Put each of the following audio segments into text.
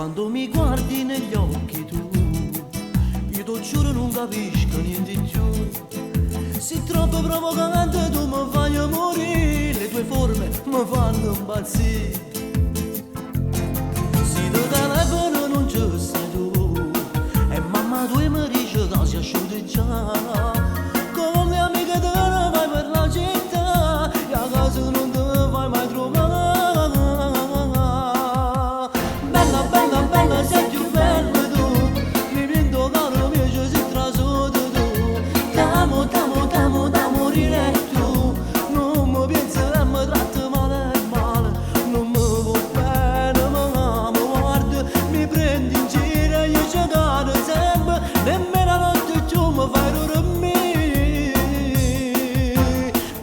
Quando mi guardi negli occhi tu, io ti giuro non capisco niente di più. Sei troppo provocante, tu mi fai morire, le tue forme mi fanno impazzire. Se ti telefono non ci sei tu, e mamma tu mi dice che si asciuga già. Con le amiche te ne vai per la città, e a casa non te vai mai trovare. Bella, bella, bella, sei più bella tu, mi prendo caro mio, ci sei trasuto tu. T'amo, t'amo, t'amo da morire tu, non mi pensi e mi tratti male male. Non mi vuoi bene ma mi guardi, mi prendi in giro e io ci cado sempre. Nemmeno la notte tu mi fai dormire.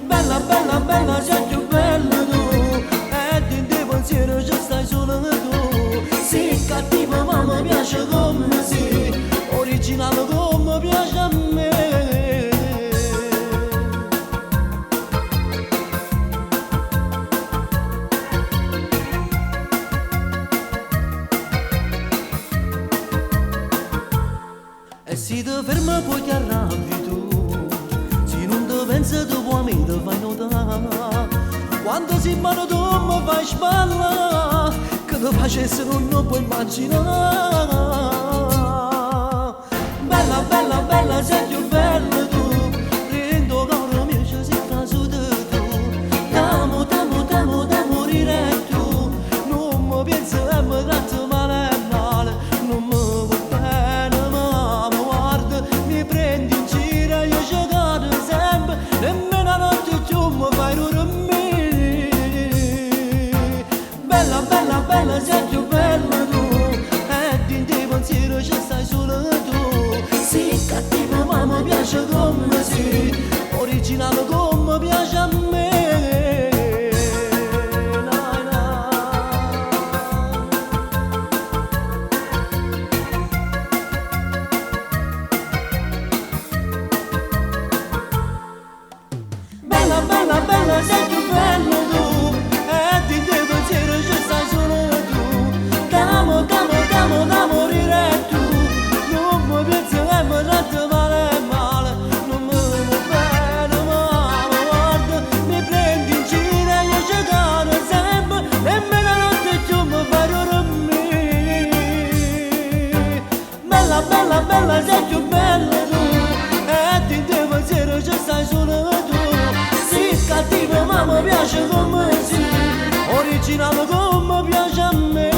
Bella, bella, bella, sei più bella tu, e in te pensiero ci stai solo tu. Sei cattiva ma mi piace come sei, originale come piace a me. E se ti ferma poi ti arrabbi tu, se non ti pensi tu puoi mi ti fai notare. Quando si mano tu mi fai spalla, che ti facessi non puoi immaginare. Bella, bella, bella, sei più bella tu, rendo caro mio ci sei trasuto tu. T'amo, t'amo, t'amo da morire tu, non mi pensi e mi tratti male male. Non mi vuoi bene ma mi guardi, mi prendi in giro e io ci cado sempre. Nemmeno la notte tu mi fai dormire. Bella, bella, bella, sei più bella tu, e in te pensiero ci stai solo tu. Sei cattiva ma mi piace come sei, originale come piace a me. Nai, nai. Bella, bella, bella, sei più bella tu, e in te pensiero ci stai solo tu. T'amo, t'amo, t'amo da morire tu, non mi pensi e mi tratti male male. Non mi vuoi bene ma mi guardi, mi prendi in giro e io ci cado sempre. Nemmeno la notte tu mi fai dormire. Bella, bella, bella, sei più bella tu, e in te pensiero ci stai solo tu. Sei cattiva ma mi piace come sei, originale come piace a me.